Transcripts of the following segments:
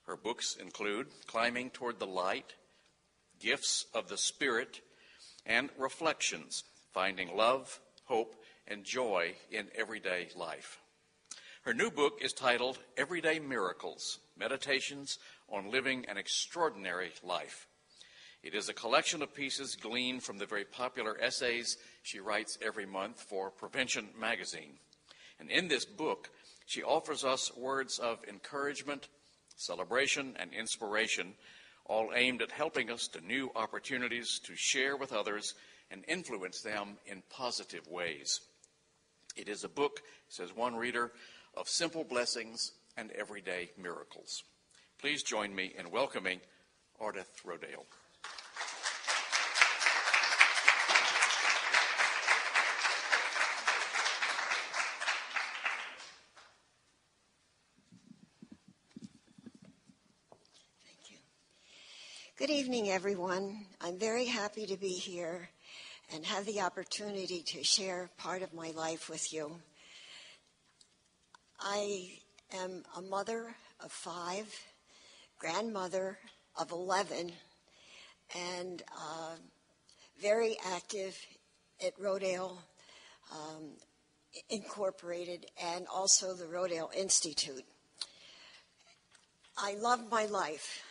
Her books include Climbing Toward the Light, Gifts of the Spirit, and Reflections, Finding Love, Hope, and Joy in Everyday Life. Her new book is titled Everyday Miracles, Meditations on Living an Extraordinary Life. It is a collection of pieces gleaned from the very popular essays she writes every month for Prevention magazine. And in this book, she offers us words of encouragement, celebration, and inspiration, all aimed at helping us to new opportunities to share with others and influence them in positive ways. It is a book, says one reader, of simple blessings and everyday miracles. Please join me in welcoming Ardath Rodale. Good evening, everyone. I'm very happy to be here and have the opportunity to share part of my life with you. I am a mother of 5, grandmother of 11, and very active at Rodale Incorporated and also the Rodale Institute. I love my life.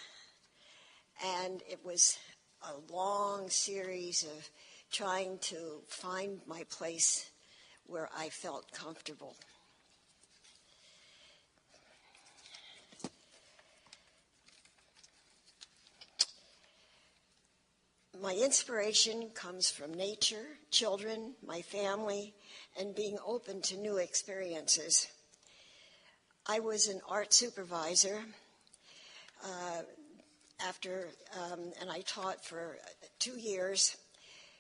And it was a long series of trying to find my place where I felt comfortable. My inspiration comes from nature, children, my family, and being open to new experiences. I was an art supervisor and I taught for 2 years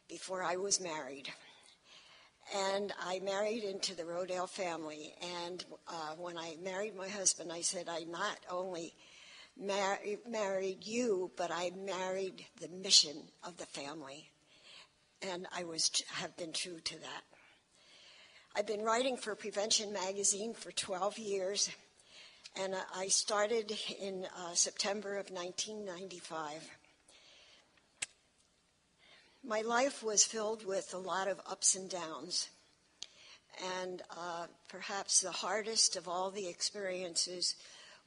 before I was married. And I married into the Rodale family. And when I married my husband, I said, I not only married you, but I married the mission of the family. And I have been true to that. I've been writing for Prevention magazine for 12 years. And I started in September of 1995. My life was filled with a lot of ups and downs. And perhaps the hardest of all the experiences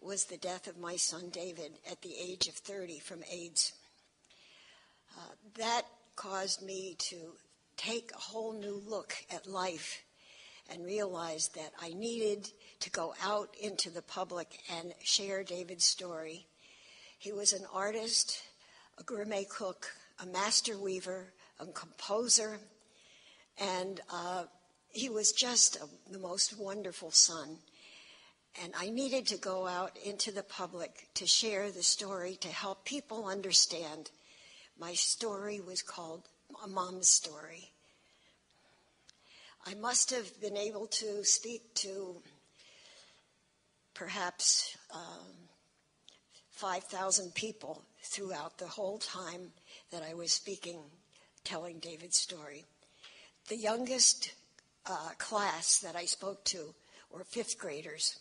was the death of my son David at the age of 30 from AIDS. That caused me to take a whole new look at life and realized that I needed to go out into the public and share David's story. He was an artist, a gourmet cook, a master weaver, a composer, and he was just the most wonderful son. And I needed to go out into the public to share the story to help people understand. My story was called A Mom's Story. I must have been able to speak to perhaps 5,000 people throughout the whole time that I was speaking, telling David's story. The youngest class that I spoke to were 5th graders.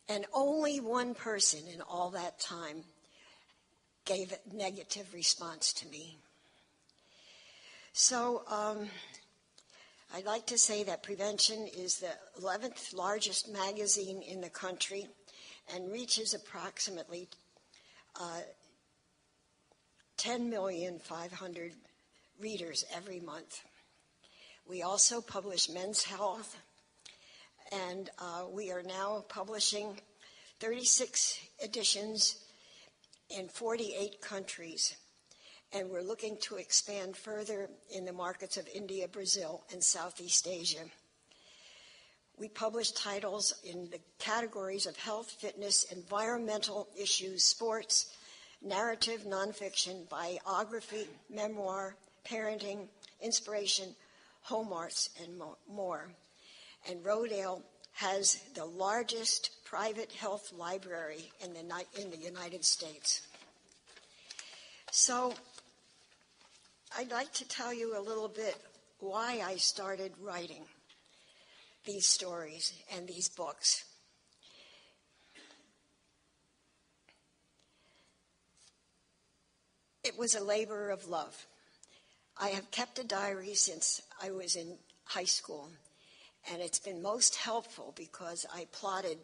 And only one person in all that time gave a negative response to me. So I'd like to say that Prevention is the 11th largest magazine in the country and reaches approximately 10,500,000 readers every month. We also publish Men's Health, and we are now publishing 36 editions in 48 countries. And we're looking to expand further in the markets of India, Brazil, and Southeast Asia. We publish titles in the categories of health, fitness, environmental issues, sports, narrative, nonfiction, biography, memoir, parenting, inspiration, home arts, and more. And Rodale has the largest private health library in the United States. So I'd like to tell you a little bit why I started writing these stories and these books. It was a labor of love. I have kept a diary since I was in high school, and it's been most helpful because I plotted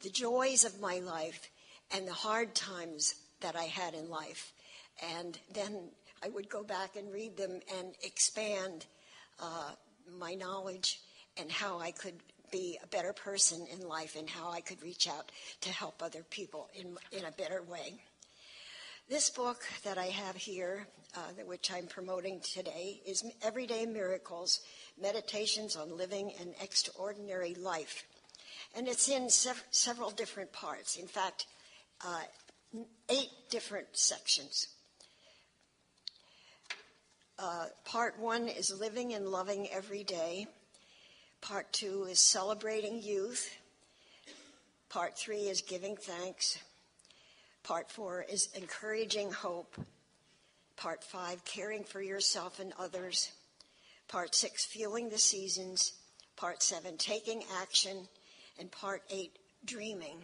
the joys of my life and the hard times that I had in life. And then I would go back and read them and expand my knowledge and how I could be a better person in life and how I could reach out to help other people in a better way. This book that I have here, which I'm promoting today, is Everyday Miracles, Meditations on Living an Extraordinary Life. And it's in several different parts. In fact, 8 different sections. Part 1 is Living and Loving Every Day. Part 2 is Celebrating Youth. Part 3 is Giving Thanks. Part 4 is Encouraging Hope. Part 5, Caring for Yourself and Others. Part 6, Feeling the Seasons. Part 7, Taking Action. And Part 8, Dreaming.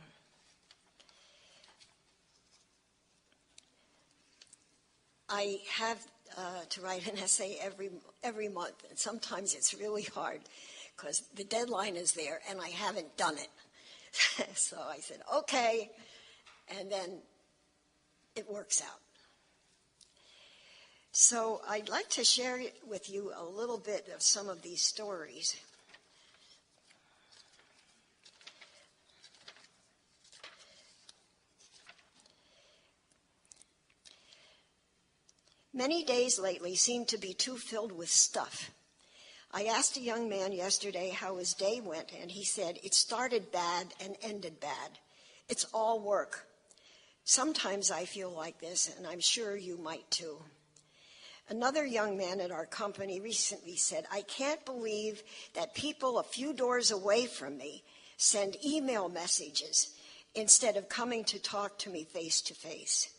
I have to write an essay every month, and sometimes it's really hard because the deadline is there and I haven't done it. So I said, okay, and then it works out. So I'd like to share with you a little bit of some of these stories. Many days lately seem to be too filled with stuff. I asked a young man yesterday how his day went, and he said, it started bad and ended bad. It's all work. Sometimes I feel like this, and I'm sure you might too. Another young man at our company recently said, I can't believe that people a few doors away from me send email messages instead of coming to talk to me face to face.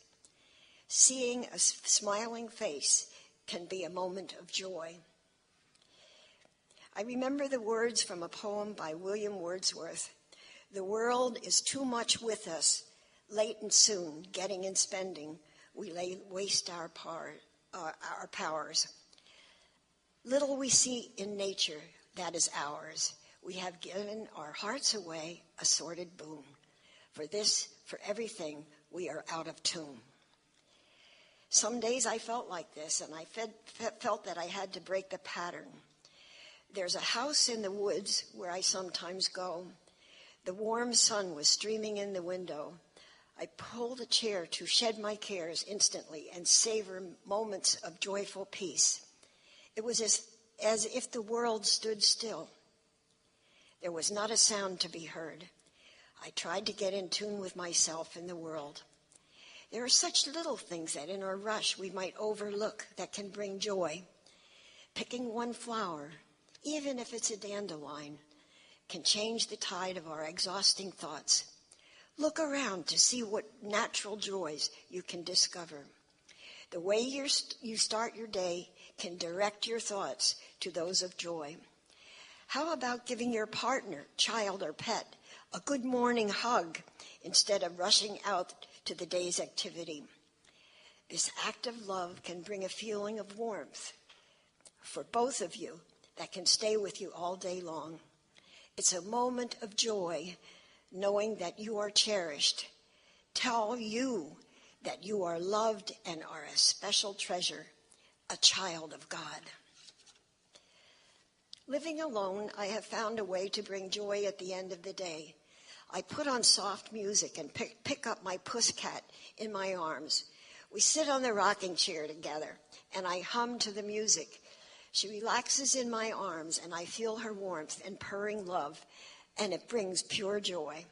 Seeing a smiling face can be a moment of joy. I remember the words from a poem by William Wordsworth. The world is too much with us, late and soon, getting and spending, we waste our powers. Little we see in nature that is ours. We have given our hearts away, a sordid boon. For this, for everything, we are out of tune. Some days I felt like this, and I felt that I had to break the pattern. There's a house in the woods where I sometimes go. The warm sun was streaming in the window. I pulled a chair to shed my cares instantly and savor moments of joyful peace. It was as if the world stood still. There was not a sound to be heard. I tried to get in tune with myself and the world. There are such little things that in our rush we might overlook that can bring joy. Picking one flower, even if it's a dandelion, can change the tide of our exhausting thoughts. Look around to see what natural joys you can discover. The way you start your day can direct your thoughts to those of joy. How about giving your partner, child, or pet a good morning hug instead of rushing out to the day's activity? This act of love can bring a feeling of warmth for both of you that can stay with you all day long. It's a moment of joy knowing that you are cherished. Tell you that you are loved and are a special treasure, a child of God. Living alone, I have found a way to bring joy at the end of the day. I put on soft music and pick up my pusscat in my arms. We sit on the rocking chair together, and I hum to the music. She relaxes in my arms, and I feel her warmth and purring love, and it brings pure joy.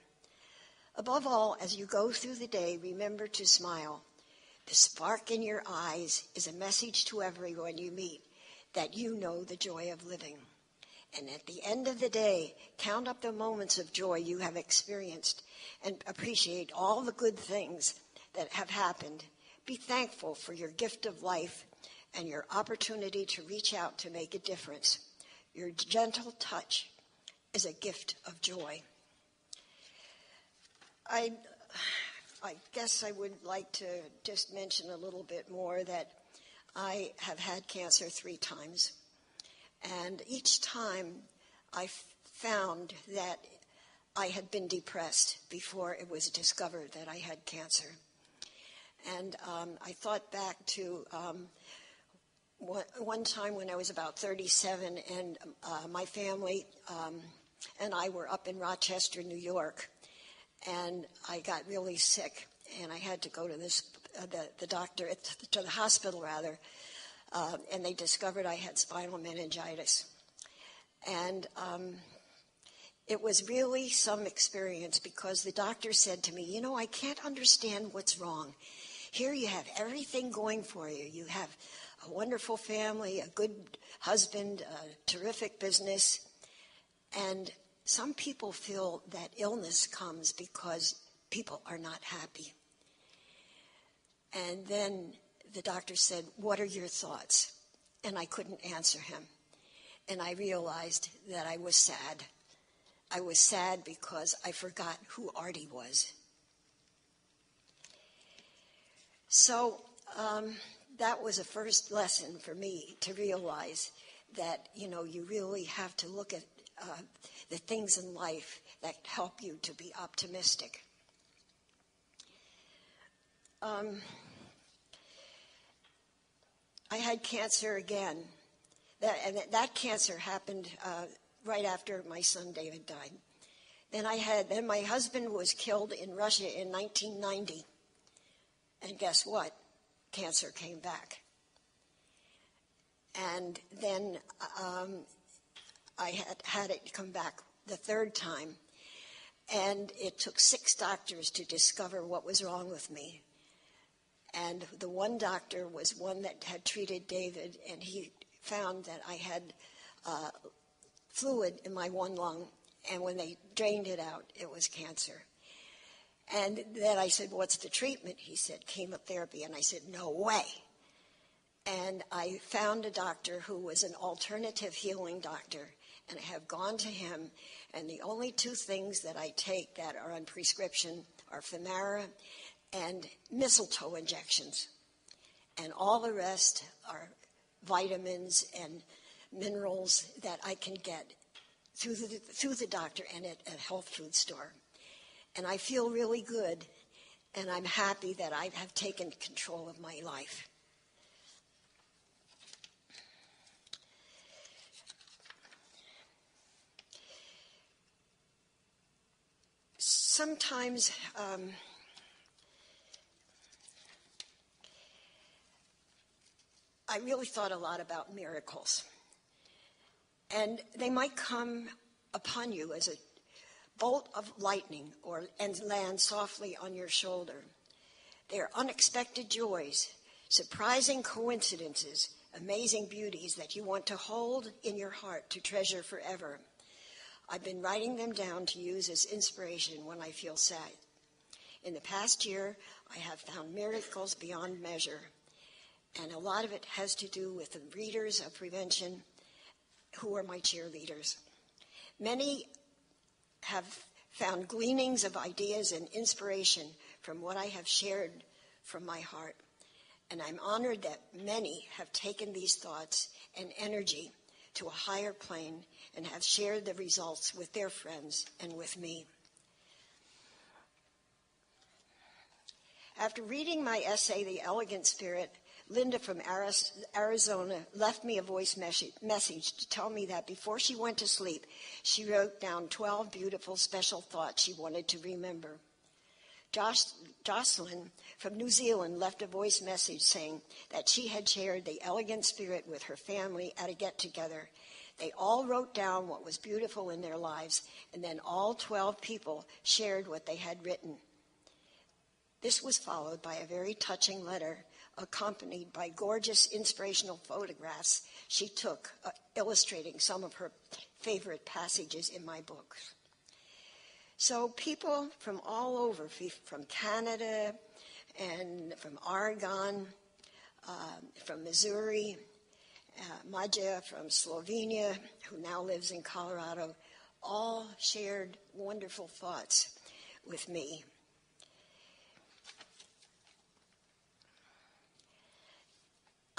Above all, as you go through the day, remember to smile. The spark in your eyes is a message to everyone you meet that you know the joy of living. And at the end of the day, count up the moments of joy you have experienced and appreciate all the good things that have happened. Be thankful for your gift of life and your opportunity to reach out to make a difference. Your gentle touch is a gift of joy. I guess I would like to just mention a little bit more that I have had cancer 3 times. And each time I found that I had been depressed before it was discovered that I had cancer. And I thought back to one time when I was about 37, and my family and I were up in Rochester, New York, and I got really sick, and I had to go to the doctor, to the hospital rather, and they discovered I had spinal meningitis. And it was really some experience, because the doctor said to me, I can't understand what's wrong. Here you have everything going for you. You have a wonderful family, a good husband, a terrific business. And some people feel that illness comes because people are not happy. And then the doctor said, "What are your thoughts?" And I couldn't answer him. And I realized that I was sad. I was sad because I forgot who Artie was. So that was a first lesson for me, to realize that, you really have to look at the things in life that help you to be optimistic. I had cancer again. That cancer happened right after my son David died. Then my husband was killed in Russia in 1990. And guess what? Cancer came back. And then I had it come back the 3rd time. And it took 6 doctors to discover what was wrong with me. And the one doctor was one that had treated David, and he found that I had fluid in my one lung, and when they drained it out, it was cancer. And then I said, "What's the treatment?" He said, "Chemotherapy." And I said, "No way." And I found a doctor who was an alternative healing doctor, and I have gone to him, and the only 2 things that I take that are on prescription are Femara and mistletoe injections. And all the rest are vitamins and minerals that I can get through the doctor and at a health food store. And I feel really good, and I'm happy that I have taken control of my life. Sometimes I really thought a lot about miracles. And they might come upon you as a bolt of lightning and land softly on your shoulder. They are unexpected joys, surprising coincidences, amazing beauties that you want to hold in your heart to treasure forever. I've been writing them down to use as inspiration when I feel sad. In the past year, I have found miracles beyond measure, and a lot of it has to do with the readers of Prevention, who are my cheerleaders. Many have found gleanings of ideas and inspiration from what I have shared from my heart. And I'm honored that many have taken these thoughts and energy to a higher plane and have shared the results with their friends and with me. After reading my essay, The Elegant Spirit, Linda from Arizona left me a voice message to tell me that before she went to sleep, she wrote down 12 beautiful special thoughts she wanted to remember. Jocelyn from New Zealand left a voice message saying that she had shared the elegant spirit with her family at a get-together. They all wrote down what was beautiful in their lives, and then all 12 people shared what they had written. This was followed by a very touching letter accompanied by gorgeous inspirational photographs she took illustrating some of her favorite passages in my book. So people from all over, from Canada and from Oregon, from Missouri, Maja from Slovenia, who now lives in Colorado, all shared wonderful thoughts with me.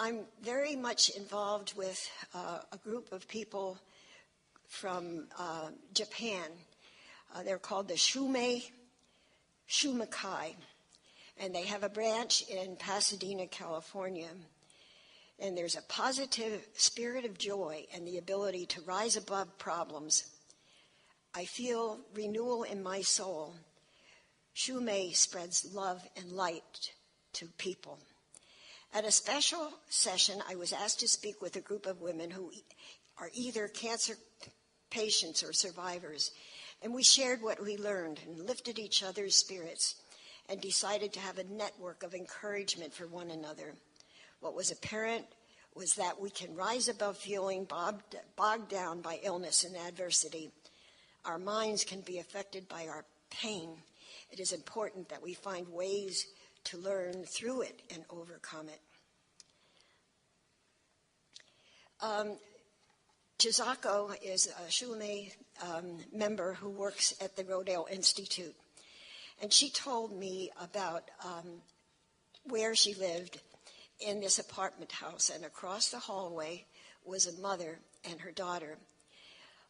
I'm very much involved with a group of people from Japan. They're called the Shumakai, and they have a branch in Pasadena, California. And there's a positive spirit of joy and the ability to rise above problems. I feel renewal in my soul. Shumei spreads love and light to people. At a special session, I was asked to speak with a group of women who are either cancer patients or survivors, and we shared what we learned and lifted each other's spirits and decided to have a network of encouragement for one another. What was apparent was that we can rise above feeling bogged down by illness and adversity. Our minds can be affected by our pain. It is important that we find ways to learn through it and overcome it. Chizako is a Shumei member who works at the Rodale Institute. And she told me about where she lived in this apartment house. And across the hallway was a mother and her daughter.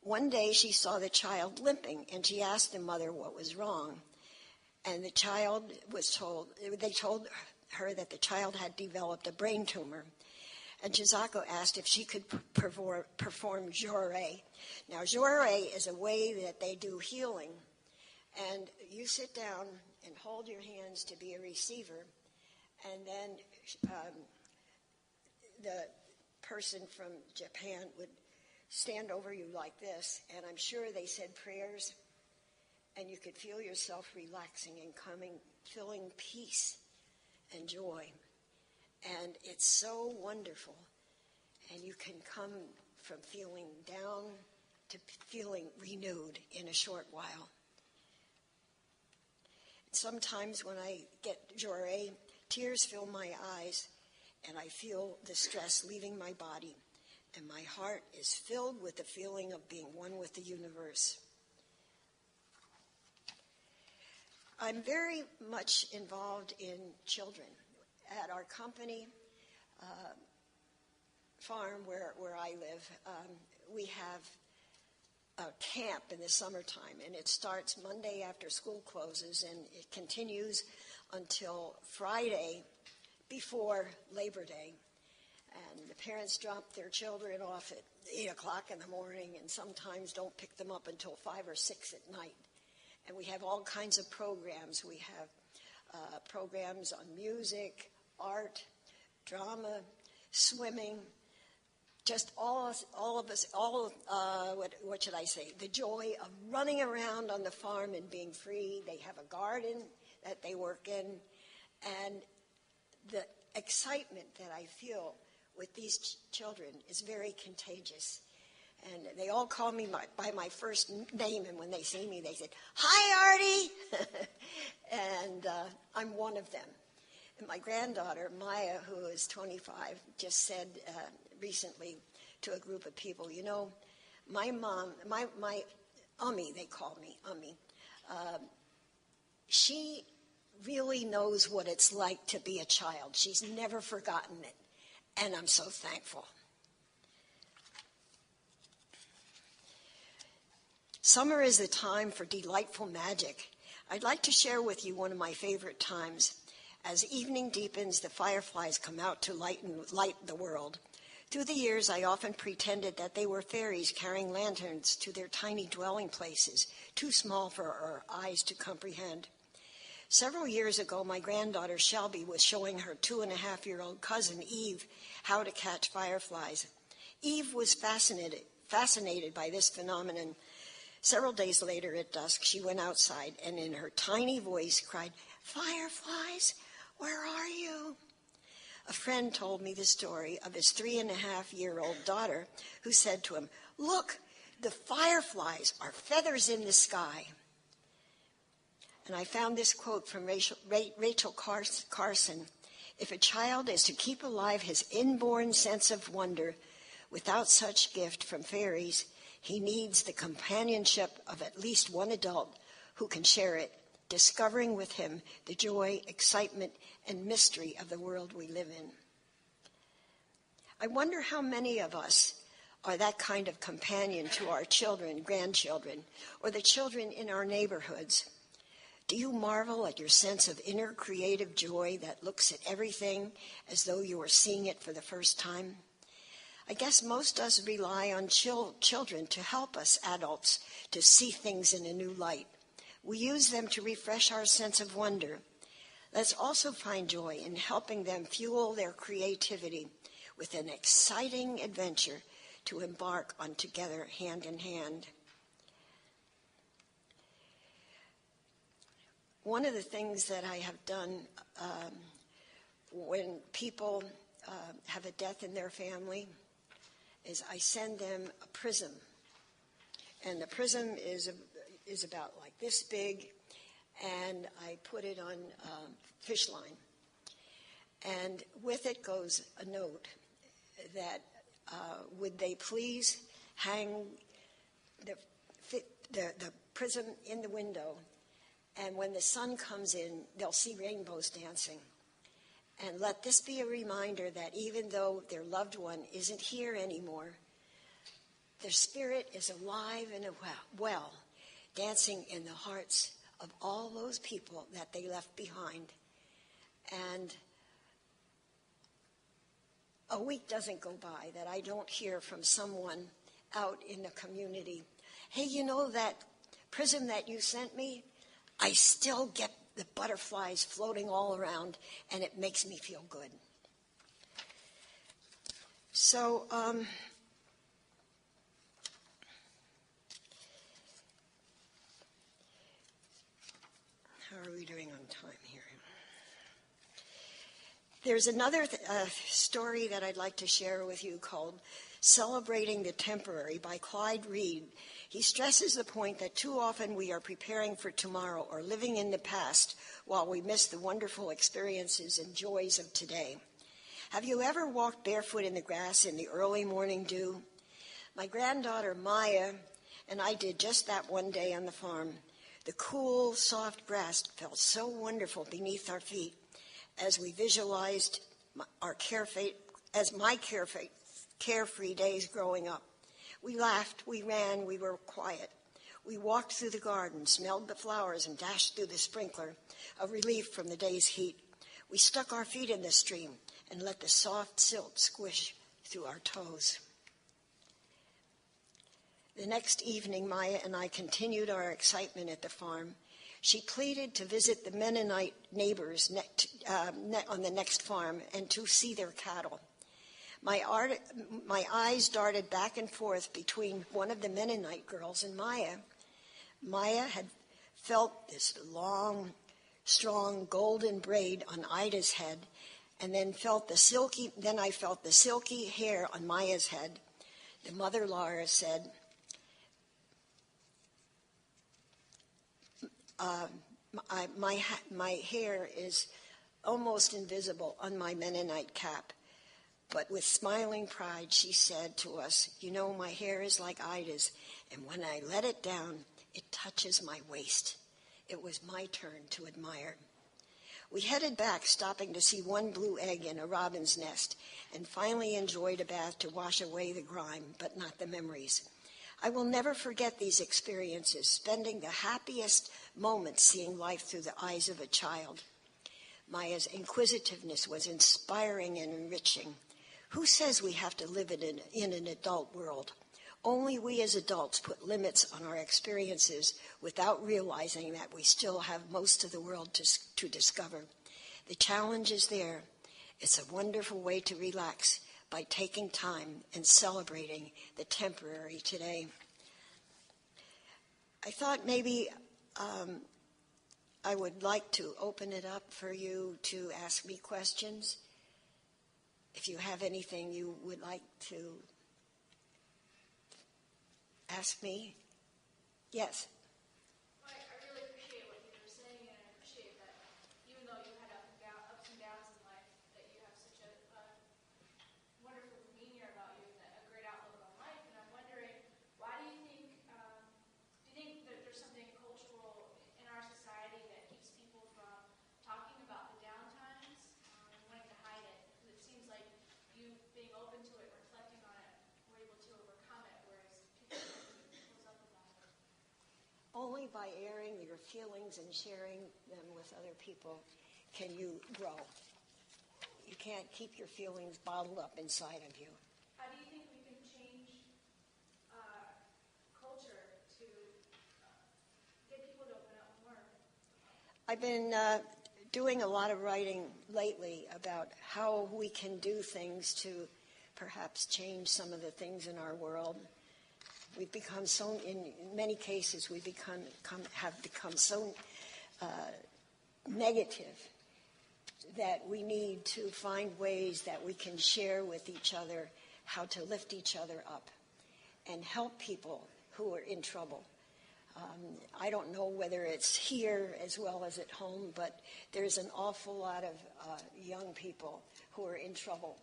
One day she saw the child limping, and she asked the mother what was wrong. And the child they told her that the child had developed a brain tumor. And Chizako asked if she could perform jore. Now, jore is a way that they do healing. And you sit down and hold your hands to be a receiver. And then the person from Japan would stand over you like this. And I'm sure they said prayers. And you could feel yourself relaxing and feeling peace and joy. And it's so wonderful. And you can come from feeling down to feeling renewed in a short while. Sometimes when I get jore, tears fill my eyes, and I feel the stress leaving my body. And my heart is filled with the feeling of being one with the universe. I'm very much involved in children. At our company farm where I live, we have a camp in the summertime, and it starts Monday after school closes, and it continues until Friday before Labor Day. And the parents drop their children off at 8 o'clock in the morning and sometimes don't pick them up until 5 or 6 at night. And we have all kinds of programs. We have programs on music, art, drama, swimming, just all of us, what should I say, the joy of running around on the farm and being free. They have a garden that they work in, and the excitement that I feel with these children is very contagious. And they all call me by my first name, and when they see me, they say, "Hi, Artie!" And I'm one of them. And my granddaughter, Maya, who is 25, just said recently to a group of people, you know, my mom, my Ummi, they call me Ummi, she really knows what it's like to be a child. She's never forgotten it, and I'm so thankful. Summer is a time for delightful magic. I'd like to share with you one of my favorite times. As evening deepens, the fireflies come out to light the world. Through the years, I often pretended that they were fairies carrying lanterns to their tiny dwelling places, too small for our eyes to comprehend. Several years ago, my granddaughter Shelby was showing her 2.5-year-old cousin Eve how to catch fireflies. Eve was fascinated by this phenomenon. Several days later at dusk, she went outside and in her tiny voice cried, "Fireflies, where are you?" A friend told me the story of his 3.5-year-old daughter who said to him, "Look, the fireflies are feathers in the sky." And I found this quote from Rachel Carson. If a child is to keep alive his inborn sense of wonder, without such gift from fairies, he needs the companionship of at least one adult who can share it, discovering with him the joy, excitement, and mystery of the world we live in. I wonder how many of us are that kind of companion to our children, grandchildren, or the children in our neighborhoods. Do you marvel at your sense of inner creative joy that looks at everything as though you were seeing it for the first time? I guess most of us rely on children to help us adults to see things in a new light. We use them to refresh our sense of wonder. Let's also find joy in helping them fuel their creativity with an exciting adventure to embark on together hand in hand. One of the things that I have done when people have a death in their family is I send them a prism. And the prism is about like this big, and I put it on fish line. And with it goes a note that would they please hang the prism in the window, and when the sun comes in, they'll see rainbows dancing. And let this be a reminder that even though their loved one isn't here anymore, their spirit is alive and well, dancing in the hearts of all those people that they left behind. And a week doesn't go by that I don't hear from someone out in the community, hey, you know that prism that you sent me? I still get the butterflies floating all around, and it makes me feel good. So, how are we doing on time here? There's another story that I'd like to share with you called Celebrating the Temporary by Clyde Reed. He stresses the point that too often we are preparing for tomorrow or living in the past while we miss the wonderful experiences and joys of today. Have you ever walked barefoot in the grass in the early morning dew? My granddaughter Maya and I did just that one day on the farm. The cool, soft grass felt so wonderful beneath our feet as we visualized our carefree days growing up. We laughed, we ran, we were quiet. We walked through the garden, smelled the flowers, and dashed through the sprinkler, a relief from the day's heat. We stuck our feet in the stream and let the soft silt squish through our toes. The next evening, Maya and I continued our excitement at the farm. She pleaded to visit the Mennonite neighbors on the next farm and to see their cattle. My eyes darted back and forth between one of the Mennonite girls and Maya. Maya had felt this long, strong golden braid on Ida's head, and then I felt the silky hair on Maya's head. The mother Laura said, my hair is almost invisible on my Mennonite cap. But with smiling pride, she said to us, you know, my hair is like Ida's, and when I let it down, it touches my waist. It was my turn to admire. We headed back, stopping to see one blue egg in a robin's nest, and finally enjoyed a bath to wash away the grime, but not the memories. I will never forget these experiences, spending the happiest moments seeing life through the eyes of a child. Maya's inquisitiveness was inspiring and enriching. Who says we have to live in an adult world? Only we as adults put limits on our experiences without realizing that we still have most of the world to discover. The challenge is there. It's a wonderful way to relax by taking time and celebrating the temporary today. I thought maybe I would like to open it up for you to ask me questions. If you have anything you would like to ask me. Yes? I really appreciate what you were saying, and I appreciate that even though you had ups and downs in life, that you have such a wonderful demeanor about you, and a great outlook on life. And I'm wondering, why do you think that there's something cultural in our society that keeps people from talking about the down times and wanting to hide it? Because it seems like you being open to Only by airing your feelings and sharing them with other people can you grow. You can't keep your feelings bottled up inside of you. How do you think we can change culture to get people to open up more? I've been doing a lot of writing lately about how we can do things to perhaps change some of the things in our world. We've become so, in many cases, have become so negative that we need to find ways that we can share with each other how to lift each other up and help people who are in trouble. I don't know whether it's here as well as at home, but there's an awful lot of young people who are in trouble.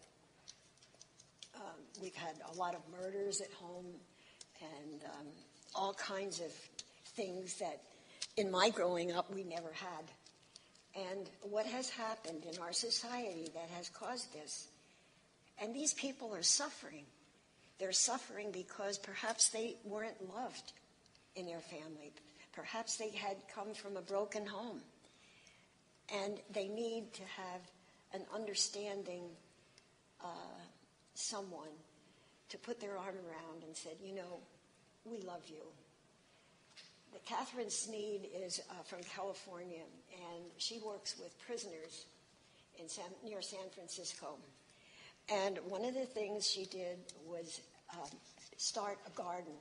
We've had a lot of murders at home and all kinds of things that in my growing up we never had. And what has happened in our society that has caused this? And these people are suffering. They're suffering because perhaps they weren't loved in their family. Perhaps they had come from a broken home. And they need to have an understanding someone to put their arm around and said, you know, we love you. Catherine Sneed is from California, and she works with prisoners near San Francisco. And one of the things she did was start a garden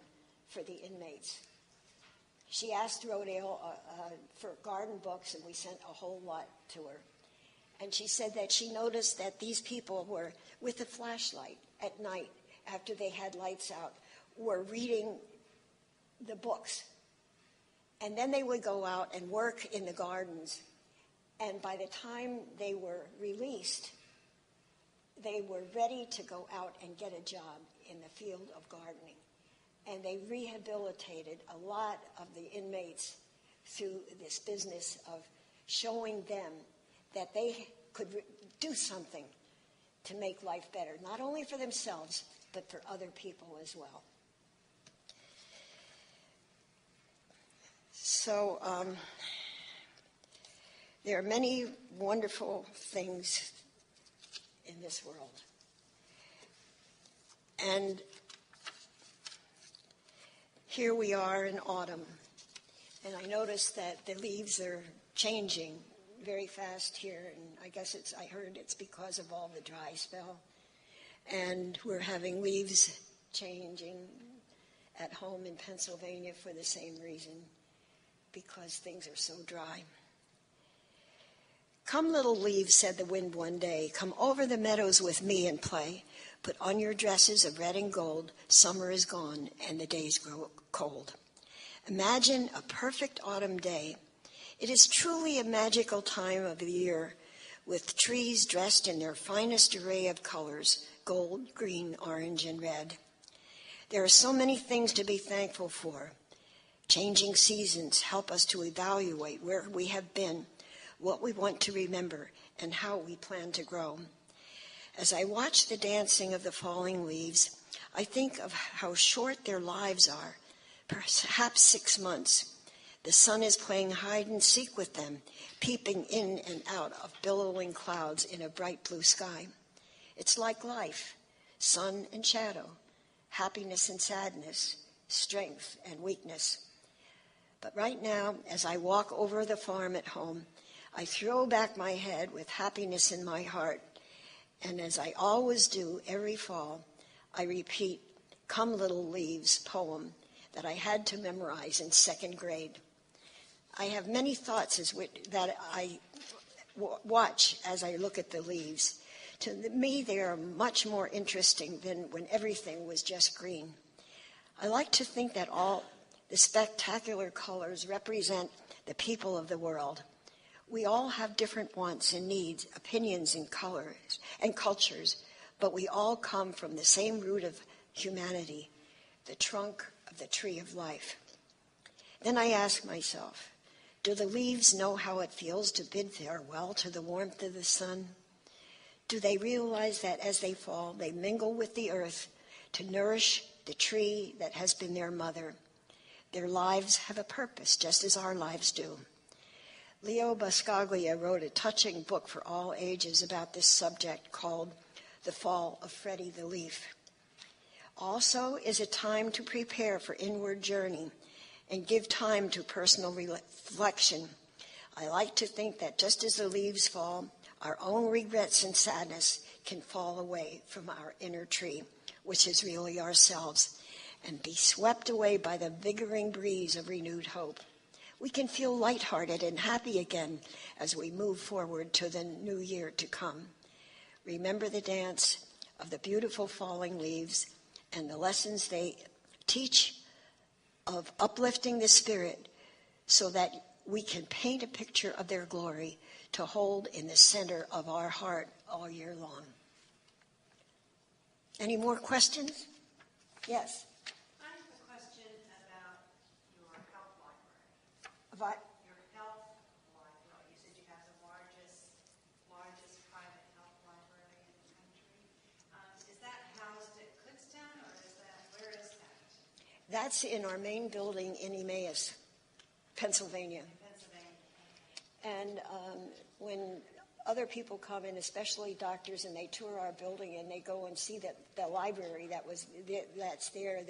for the inmates. She asked Rodale for garden books, and we sent a whole lot to her. And she said that she noticed that these people were, with a flashlight at night, after they had lights out, were reading the books. And then they would go out and work in the gardens. And by the time they were released, they were ready to go out and get a job in the field of gardening. And they rehabilitated a lot of the inmates through this business of showing them that they could do something to make life better, not only for themselves, but for other people as well. So there are many wonderful things in this world. And here we are in autumn, and I noticed that the leaves are changing very fast here, and I heard it's because of all the dry spell. And we're having leaves changing at home in Pennsylvania for the same reason, because things are so dry. Come, little leaves, said the wind one day, come over the meadows with me and play. Put on your dresses of red and gold. Summer is gone and the days grow cold. Imagine a perfect autumn day. It is truly a magical time of the year, with trees dressed in their finest array of colors, gold, green, orange, and red. There are so many things to be thankful for. Changing seasons help us to evaluate where we have been, what we want to remember, and how we plan to grow. As I watch the dancing of the falling leaves, I think of how short their lives are, perhaps 6 months. The sun is playing hide and seek with them, peeping in and out of billowing clouds in a bright blue sky. It's like life, sun and shadow, happiness and sadness, strength and weakness. But right now, as I walk over the farm at home, I throw back my head with happiness in my heart, and as I always do every fall, I repeat Come Little Leaves poem that I had to memorize in 2nd grade. I have many thoughts that I watch as I look at the leaves. To me, they are much more interesting than when everything was just green. I like to think that all the spectacular colors represent the people of the world. We all have different wants and needs, opinions and colors and cultures, but we all come from the same root of humanity, the trunk of the tree of life. Then I ask myself, do the leaves know how it feels to bid farewell to the warmth of the sun? Do they realize that as they fall, they mingle with the earth to nourish the tree that has been their mother? Their lives have a purpose, just as our lives do. Leo Buscaglia wrote a touching book for all ages about this subject called The Fall of Freddy the Leaf. Also is a time to prepare for inward journey and give time to personal reflection. I like to think that just as the leaves fall, our own regrets and sadness can fall away from our inner tree, which is really ourselves, and be swept away by the vigoring breeze of renewed hope. We can feel lighthearted and happy again as we move forward to the new year to come. Remember the dance of the beautiful falling leaves and the lessons they teach of uplifting the spirit so that we can paint a picture of their glory to hold in the center of our heart all year long. Any more questions? Yes. I have a question about your health library. About Your health library. You said you have the largest private health library in the country. Is that housed at Kutztown, or where is that? That's in our main building in Emmaus, Pennsylvania. And when other people come in, especially doctors, and they tour our building and they go and see the library that's there,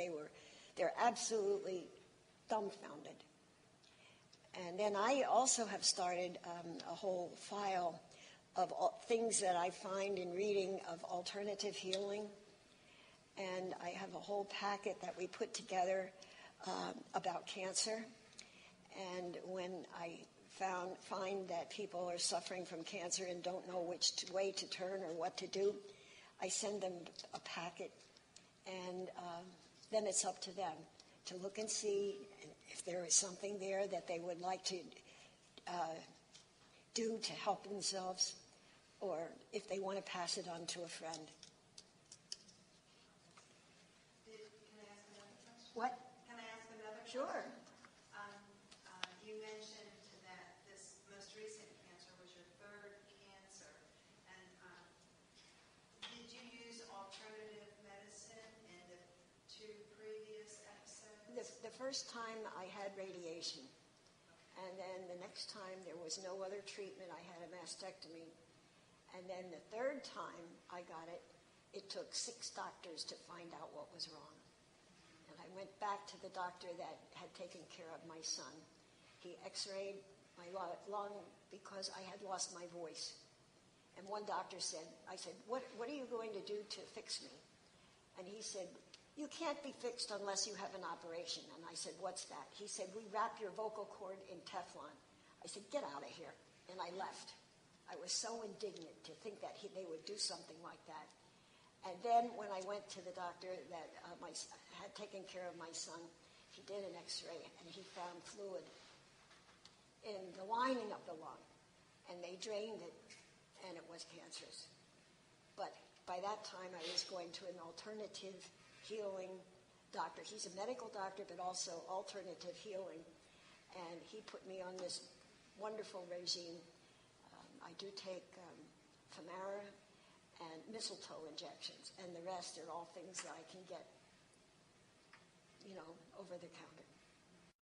they're absolutely dumbfounded. And then I also have started a whole file of things that I find in reading of alternative healing. And I have a whole packet that we put together about cancer. And when I find that people are suffering from cancer and don't know which way to turn or what to do, I send them a packet, and then it's up to them to look and see if there is something there that they would like to do to help themselves, or if they want to pass it on to a friend. Can I ask another question? What? Can I ask another question? Sure. You mentioned that this most recent cancer was your third cancer. And did you use alternative medicine in the two previous episodes? The first time I had radiation, and then the next time there was no other treatment. I had a mastectomy. And then the third time I got it, it took 6 doctors to find out what was wrong. And I went back to the doctor that had taken care of my son. He x-rayed my lung because I had lost my voice. And one doctor said, I said, what are you going to do to fix me? And he said, you can't be fixed unless you have an operation. And I said, what's that? He said, we wrap your vocal cord in Teflon. I said, get out of here. And I left. I was so indignant to think that they would do something like that. And then when I went to the doctor that had taken care of my son, he did an x-ray and he found fluid in the lining of the lung, and they drained it, and it was cancerous. But by that time, I was going to an alternative healing doctor. He's a medical doctor, but also alternative healing, and he put me on this wonderful regime. I do take Femara and mistletoe injections, and the rest are all things that I can get, over the counter.